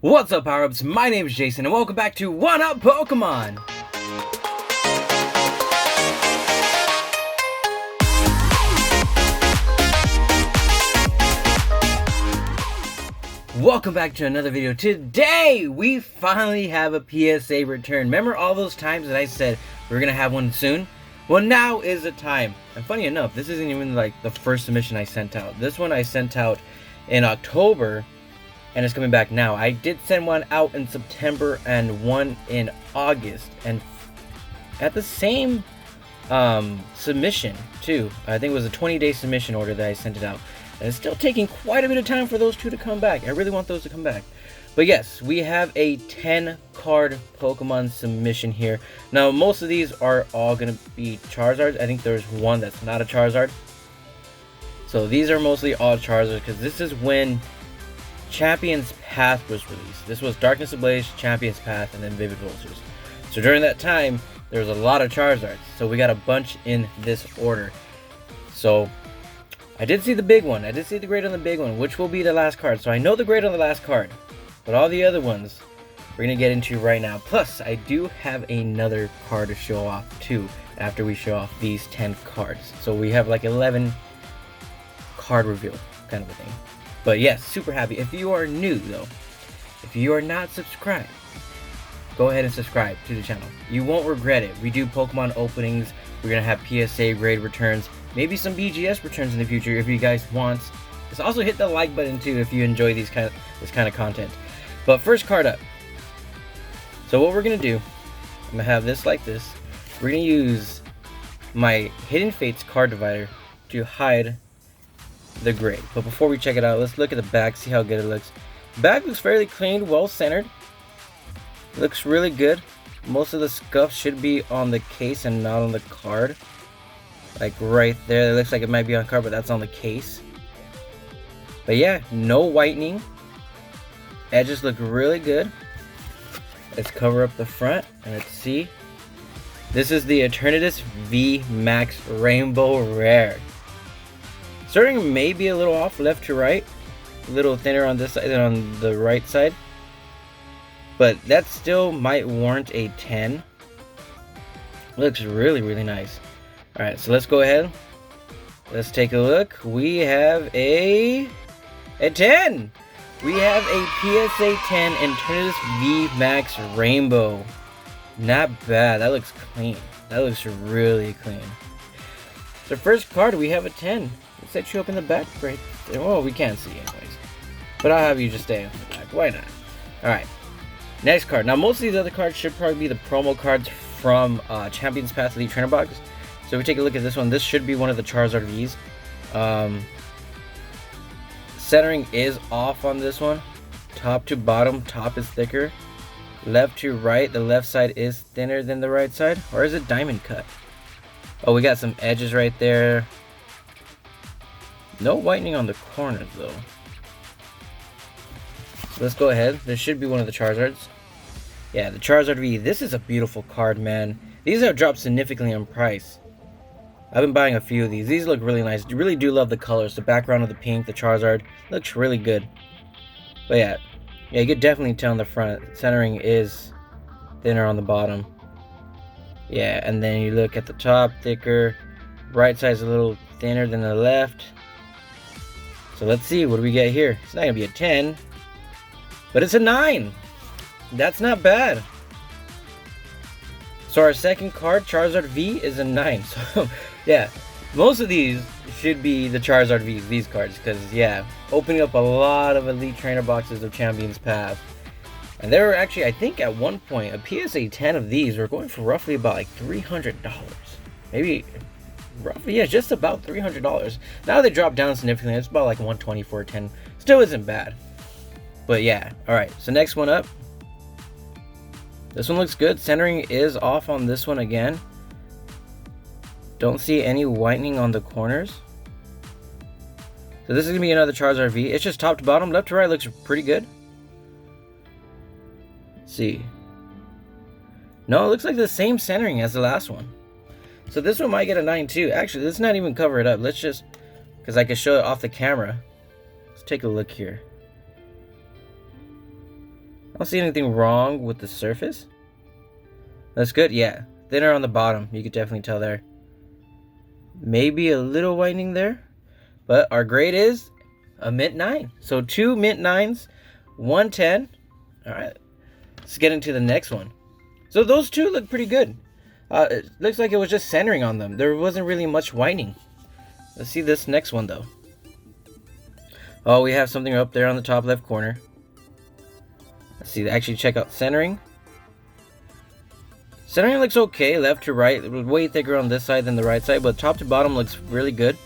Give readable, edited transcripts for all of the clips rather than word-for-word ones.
What's up, Power-Ups? My name is Jason, and welcome back to One Up Pokemon! Welcome back to another video. Today, we finally have a PSA return. Remember all those times that I said we were going to have one soon? Well, now is the time. And funny enough, this isn't even like the first submission I sent out. This one I sent out in October, and it's coming back now. I did send one out in September and one in August, and at the same submission too. I think it was a 20-day submission order that I sent it out, and it's still taking quite a bit of time for those two to come back. I really want those to come back. But yes, we have a 10 card Pokemon submission here. Now most of these are all gonna be Charizards. I think there's one that's not a Charizard, so these are mostly all Charizards because this is when Champion's Path was released. This was Darkness Ablaze, Champion's Path, and then Vivid Vultures. So during that time, there was a lot of Charizards. So we got a bunch in this order. So I did see the big one. I did see the grade on the big one, which will be the last card. So I know the grade on the last card, but all the other ones we're gonna get into right now. Plus, I do have another card to show off too after we show off these 10 cards. So we have like 11 card reveal kind of a thing. But yes, super happy. If you are new though, if you are not subscribed, go ahead and subscribe to the channel. You won't regret it. We do Pokemon openings. We're gonna have PSA grade returns, maybe some BGS returns in the future if you guys want. Just also hit the like button too if you enjoy this kind of content. But first card up. So what we're gonna do, I'm gonna have this like this. We're gonna use my Hidden Fates card divider to hide the grade. But before we check it out, let's look at the back, see how good it looks. The back looks fairly clean, well centered. Looks really good. Most of the scuff should be on the case and not on the card. Like right there, it looks like it might be on card, but that's on the case. But yeah, no whitening. Edges look really good. Let's cover up the front and let's see. This is the Eternatus V Max Rainbow Rare. Starting maybe a little off left to right, a little thinner on this side than on the right side, but that still might warrant a 10. Looks really nice. All right, so let's go ahead. Let's take a look. We have a 10. We have a PSA 10 Eternatus V Max Rainbow. Not bad. That looks clean. That looks really clean. So first card, we have a 10. Set you up in the back, right? Well, we can't see anyways, but I'll have you just stay in the back. Why not? All right. Next card. Now, most of these other cards should probably be the promo cards from Champion's Path Elite Trainer Box. So if we take a look at this one, this should be one of the Charizard V's. Centering is off on this one. Top to bottom, top is thicker. Left to right, the left side is thinner than the right side. Or is it diamond cut? Oh, we got some edges right there. No whitening on the corners though. So let's go ahead. This should be one of the Charizards. Yeah, the Charizard V. This is a beautiful card, man. These have dropped significantly in price. I've been buying a few of these. These look really nice. I really do love the colors. The background of the pink, the Charizard, looks really good. But yeah, you could definitely tell on the front. Centering is thinner on the bottom. Yeah, and then you look at the top, thicker. Right side's a little thinner than the left. So let's see, what do we get here? It's not gonna be a 10, but it's a 9. That's not bad. So our second card, Charizard V, is a 9. So yeah, most of these should be the Charizard V's, these cards, because yeah, opening up a lot of Elite Trainer boxes of Champion's Path. And there were actually, I think at one point, a PSA 10 of these were going for roughly about like $300. Maybe roughly, yeah, just about $300. Now they dropped down significantly. It's about like $120 for a 10. Still isn't bad. But yeah, all right. So next one up. This one looks good. Centering is off on this one again. Don't see any whitening on the corners. So this is gonna be another Charizard V. It's just top to bottom, left to right looks pretty good. Let's see. No, it looks like the same centering as the last one. So this one might get a 9 too. Actually, let's not even cover it up. Let's just, because I can show it off the camera. Let's take a look here. don't see anything wrong with the surface. That's good, yeah. Thinner on the bottom, you could definitely tell there. Maybe a little whitening there. But our grade is a mint 9. So 2 mint 9s, 1 10. Alright, let's get into the next one. So those two look pretty good. It looks like it was just centering on them. There wasn't really much whitening. Let's see this next one though. Oh, we have something up there on the top left corner. Let's see, actually check out centering. Centering looks okay, left to right. It was way thicker on this side than the right side, but top to bottom looks really good.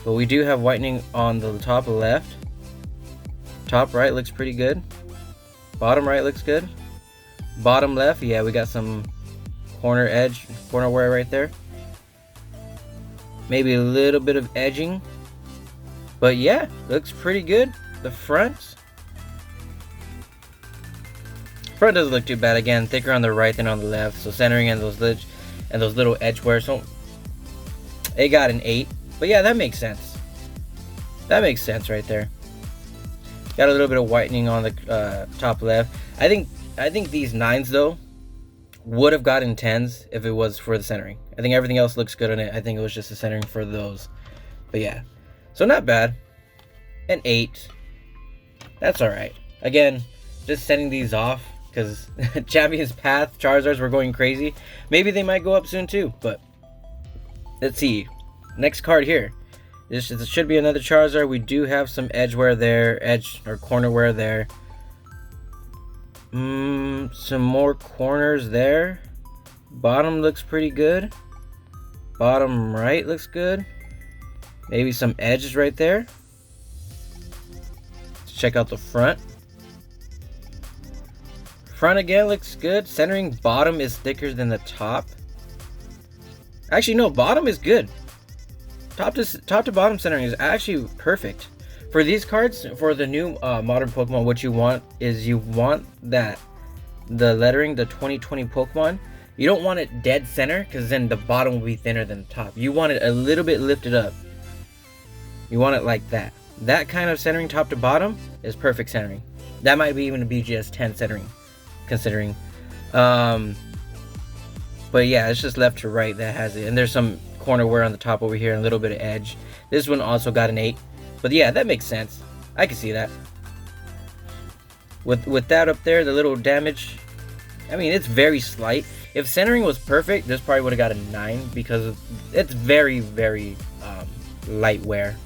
But we do have whitening on the top left. Top right looks pretty good. Bottom right looks good. Bottom left, yeah, we got some corner edge, corner wear right there. Maybe a little bit of edging. But yeah, looks pretty good. The front doesn't look too bad. Again, thicker on the right than on the left. So centering and those little edge wear. So it got an 8. But yeah, that makes sense. That makes sense right there. Got a little bit of whitening on the top left. I think these 9s though would have gotten 10s if it was for the centering. I think everything else looks good on it. I think it was just the centering for those. But yeah, so not bad. An 8. That's all right. Again, just setting these off because Champions Path Charizards were going crazy. Maybe they might go up soon too. But let's see. Next card here. This should be another Charizard. We do have some edge wear there, edge or corner wear there. Some more corners there. Bottom looks pretty good. Bottom right looks good. Maybe some edges right there. Let's check out the front. Front again looks good. Centering bottom is thicker than the top. Actually, no, bottom is good. Top to bottom centering is actually perfect. For these cards, for the new modern Pokemon, what you want is you want the lettering, the 2020 Pokemon. You don't want it dead center because then the bottom will be thinner than the top. You want it a little bit lifted up. You want it like that. That kind of centering top to bottom is perfect centering. That might be even a BGS 10 centering, considering. But yeah, it's just left to right that has it. And there's some corner wear on the top over here and a little bit of edge. This one also got an 8. But yeah, that makes sense. I can see that. With that up there, the little damage, I mean, it's very slight. If centering was perfect, this probably would have got a 9 because it's very, very light wear.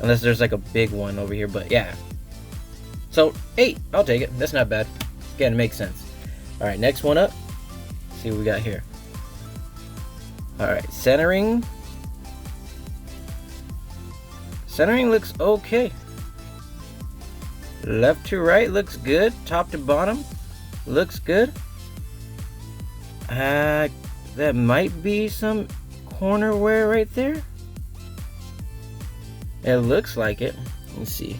Unless there's like a big one over here, but yeah. So 8, I'll take it. That's not bad. Again, it makes sense. All right, next one up. Let's see what we got here. All right, centering. Centering looks okay. Left to right looks good. Top to bottom looks good. That might be some corner wear right there. It looks like it. Let me see.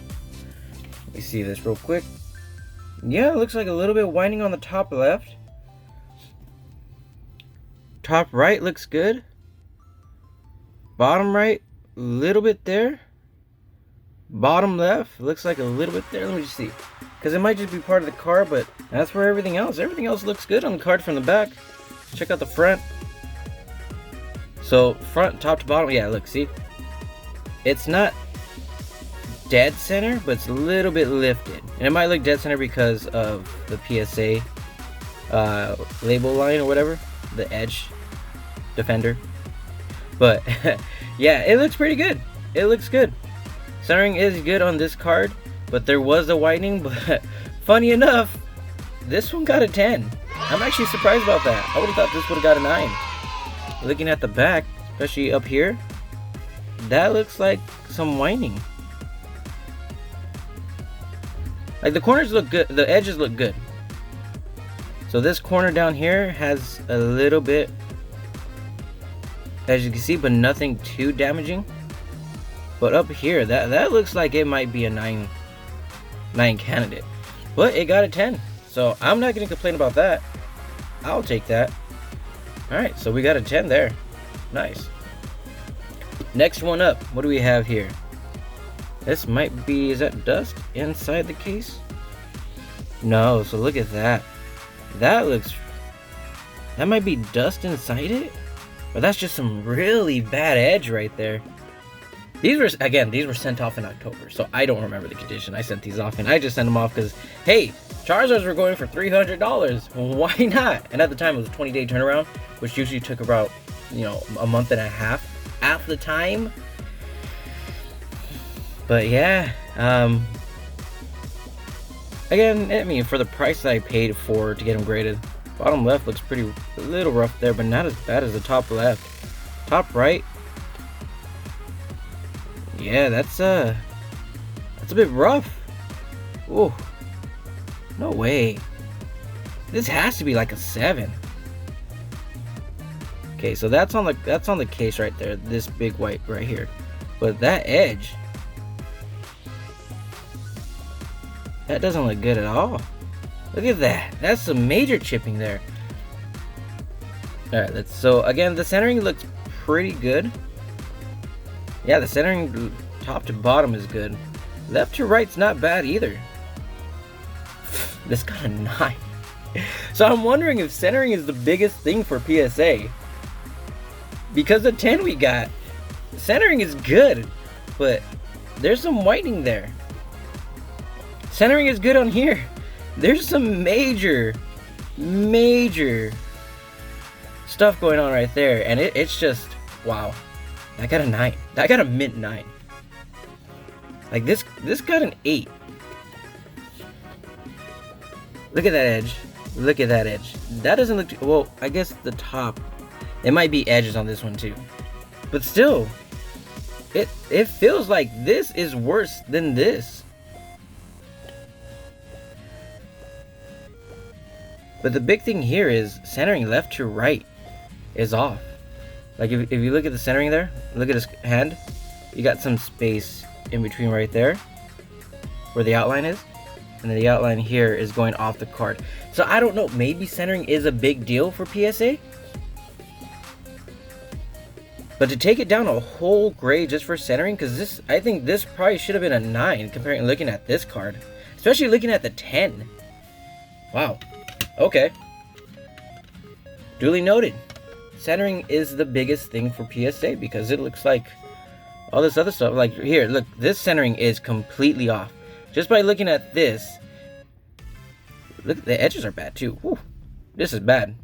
Let me see this real quick. Yeah, it looks like a little bit whitening on the top left. Top right looks good. Bottom right, a little bit there. Bottom left looks like a little bit there. Let me just see, because it might just be part of the card, but that's for everything else. Everything else looks good on the card from the back. Check out the front. So front, top to bottom, yeah, look, see, it's not dead center, but it's a little bit lifted, and it might look dead center because of the PSA label line or whatever, the edge defender. But yeah, it looks pretty good. It looks good. Centering is good on this card, but there was a whitening. But funny enough, this one got a 10. I'm actually surprised about that. I would have thought this would have got a 9. Looking at the back, especially up here, that looks like some whitening. Like the corners look good, the edges look good. So this corner down here has a little bit, as you can see, but nothing too damaging. But up here, that looks like it might be a 9 candidate. But it got a 10. So I'm not going to complain about that. I'll take that. Alright, so we got a 10 there. Nice. Next one up. What do we have here? This might be, is that dust inside the case? No, so look at that. That looks... That might be dust inside it? Or that's just some really bad edge right there. These were, again, these were sent off in October, so I don't remember the condition. I sent these off, and I just sent them off because, hey, Charizards were going for $300. Why not? And at the time, it was a 20-day turnaround, which usually took about, you know, a month and a half at the time. But yeah, again, I mean, for the price that I paid for to get them graded, bottom left looks pretty, a little rough there, but not as bad as the top left. Top right, yeah, that's a bit rough. Oh, no way. This has to be like a 7. Okay, so that's on the case right there. This big white right here, but that edge, that doesn't look good at all. Look at that. That's some major chipping there. All right, so again, the centering looks pretty good. Yeah, the centering top to bottom is good. Left to right's not bad either. This got a 9. So I'm wondering if centering is the biggest thing for PSA. Because the 10 we got, centering is good, but there's some whitening there. Centering is good on here. There's some major stuff going on right there, and it's just, wow. That got a 9. That got a mint 9. Like this got an 8. Look at that edge. Look at that edge. That doesn't look too, well, I guess the top, it might be edges on this one too. But still, it feels like this is worse than this. But the big thing here is centering left to right is off. Like if you look at the centering there, look at his hand, you got some space in between right there where the outline is, and then the outline here is going off the card. So I don't know, maybe centering is a big deal for PSA, but to take it down a whole grade just for centering, because this, I think this probably should have been a 9 comparing looking at this card, especially looking at the 10. Wow. Okay, duly noted. Centering is the biggest thing for PSA because it looks like all this other stuff, like here, look, this centering is completely off. Just by looking at this, look, the edges are bad too. Whew. This is bad.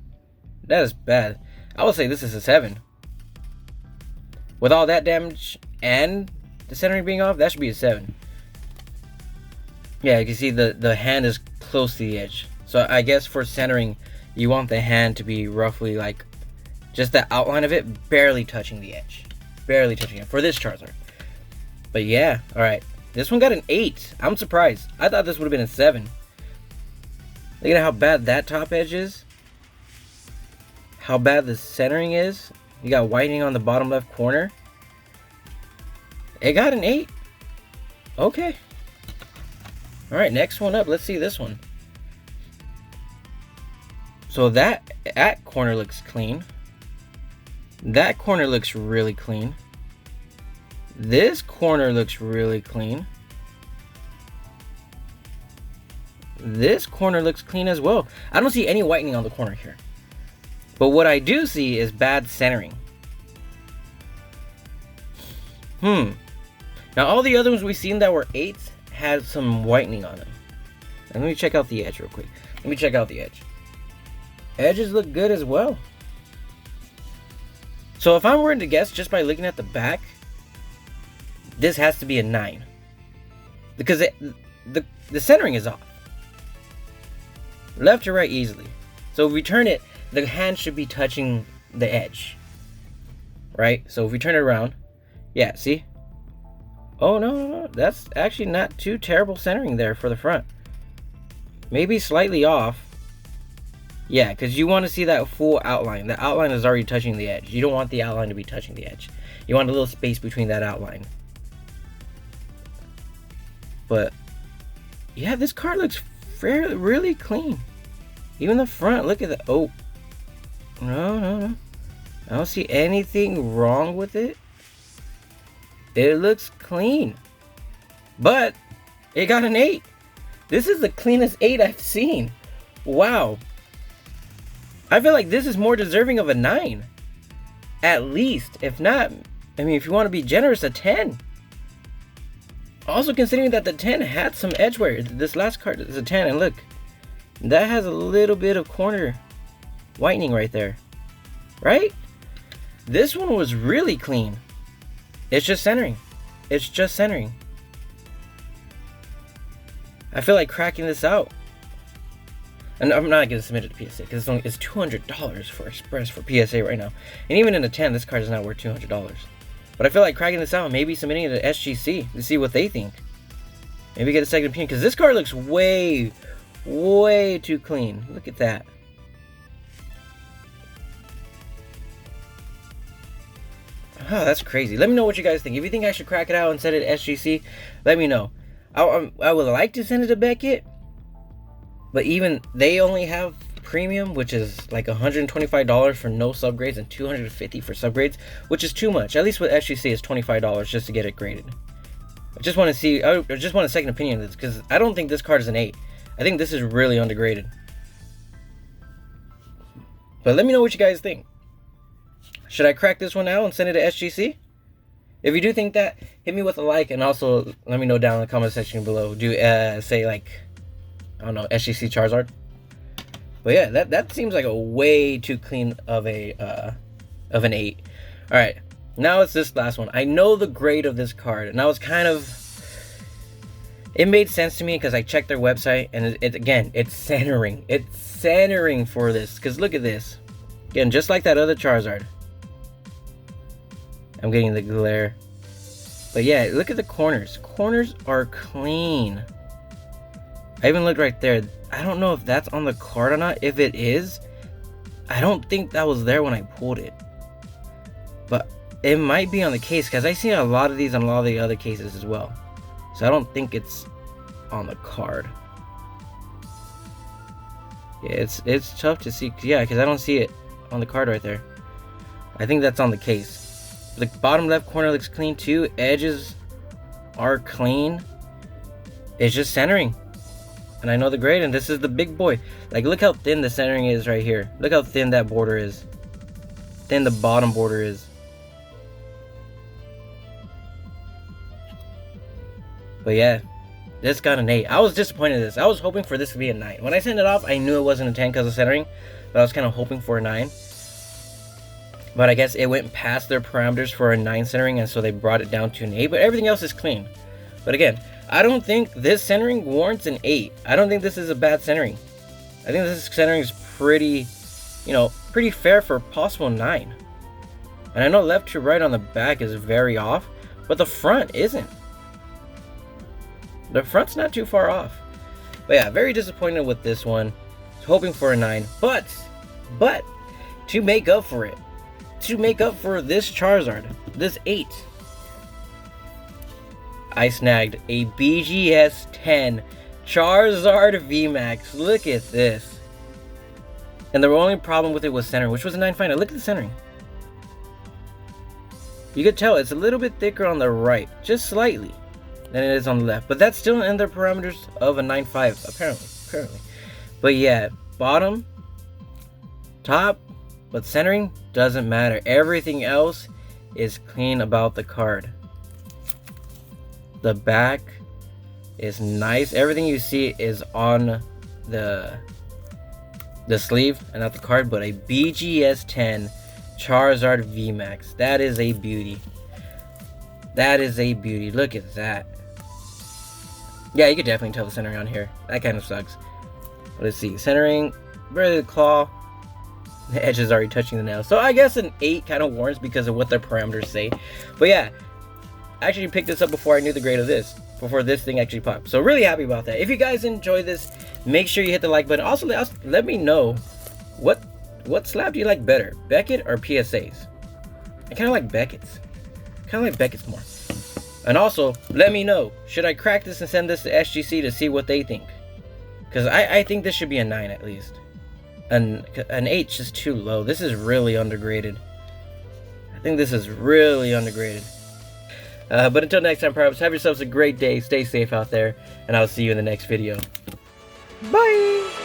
That is bad. I would say this is a 7. With all that damage and the centering being off, that should be a 7. Yeah, you can see the hand is close to the edge. So I guess for centering, you want the hand to be roughly like just the outline of it barely touching the edge. Barely touching it for this Charizard. But yeah, alright. This one got an 8. I'm surprised. I thought this would have been a 7. Look at how bad that top edge is. How bad the centering is. You got whitening on the bottom left corner. It got an 8. Okay. Alright, next one up. Let's see this one. So that corner looks clean. That corner looks really clean. This corner looks really clean. This corner looks clean as well. I don't see any whitening on the corner here. But what I do see is bad centering. Now all the other ones we've seen that were 8s had some whitening on them. And let me check out the edge real quick. Let me check out the edge. Edges look good as well. So if I were to guess just by looking at the back, this has to be a 9. Because the centering is off. Left to right easily. So if we turn it, the hand should be touching the edge. Right? So if we turn it around, yeah, see? Oh, no. That's actually not too terrible centering there for the front. Maybe slightly off. Yeah, because you want to see that full outline. The outline is already touching the edge. You don't want the outline to be touching the edge. You want a little space between that outline. But yeah, this card looks really clean. Even the front, look at the, oh. No. I don't see anything wrong with it. It looks clean. But it got an 8. This is the cleanest 8 I've seen. Wow. I feel like this is more deserving of a 9. At least. If not, I mean, if you want to be generous, a 10. Also considering that the 10 had some edge wear. This last card is a 10, and look. That has a little bit of corner whitening right there. Right? This one was really clean. It's just centering. It's just centering. I feel like cracking this out. And I'm not going to submit it to PSA because it's $200 for Express for PSA right now. And even in a 10, this card is not worth $200. But I feel like cracking this out, maybe submitting it to SGC to see what they think. Maybe get a second opinion because this card looks way, way too clean. Look at that. Oh, that's crazy. Let me know what you guys think. If you think I should crack it out and send it to SGC, let me know. I would like to send it to Beckett, but even they only have premium, which is like $125 for no subgrades and $250 for subgrades, which is too much. At least with SGC, it's $25 just to get it graded. I just want to see. I just want a second opinion of this because I don't think this card is an 8. I think this is really undergraded. But let me know what you guys think. Should I crack this one out and send it to SGC? If you do think that, hit me with a like, and also let me know down in the comment section below. Do say like, I don't know, SGC Charizard. But yeah, that seems like a way too clean of an 8. All right, now it's this last one. I know the grade of this card, and I was kind of. It made sense to me because I checked their website, and it's centering. It's centering for this because look at this. Again, just like that other Charizard. I'm getting the glare. But yeah, look at the corners. Corners are clean. I even looked right there. I don't know if that's on the card or not. If it is, I don't think that was there when I pulled it. But it might be on the case because I seen a lot of these on a lot of the other cases as well. So I don't think it's on the card. Yeah, it's tough to see. Yeah, because I don't see it on the card right there. I think that's on the case. The bottom left corner looks clean too. Edges are clean. It's just centering. And I know the grade, and this is the big boy. Like, look how thin the centering is right here. Look how thin that border is. Thin the bottom border is. But yeah, this got an 8. I was disappointed in this. I was hoping for this to be a 9. When I sent it off, I knew it wasn't a 10 because of centering. But I was kind of hoping for a 9. But I guess it went past their parameters for a 9 centering, and so they brought it down to an 8. But everything else is clean. But again, I don't think this centering warrants an 8. I don't think this is a bad centering. I think this centering is pretty, pretty fair for a possible 9. And I know left to right on the back is very off, but the front isn't. The front's not too far off. But yeah, very disappointed with this one. Hoping for a 9. But, to make up for it, to make up for this Charizard, this 8, I snagged a BGS 10 Charizard VMAX. Look at this. And the only problem with it was centering, which was a 9 final. Look at the centering. You could tell it's a little bit thicker on the right, just slightly, than it is on the left. But that's still in the parameters of a 9.5, apparently. But yeah, bottom, top, but centering doesn't matter. Everything else is clean about the card. The back is nice. Everything you see is on the sleeve and not the card, but a BGS 10 Charizard VMAX. That is a beauty. That is a beauty. Look at that. Yeah, you could definitely tell the centering on here. That kind of sucks. Let's see. Centering, barely the claw. The edge is already touching the nail. So I guess an 8 kind of warrants because of what their parameters say. But yeah, I actually picked this up before I knew the grade of this. Before this thing actually popped. So really happy about that. If you guys enjoy this, make sure you hit the like button. Also, let me know what slab do you like better, Beckett or PSAs? I kind of like Beckett's. More. And also, let me know, should I crack this and send this to SGC to see what they think? Because I think this should be a 9 at least. An 8 is just too low. This is really undergraded. I think this is really undergraded. But until next time, perhaps, have yourselves a great day. Stay safe out there. And I'll see you in the next video. Bye!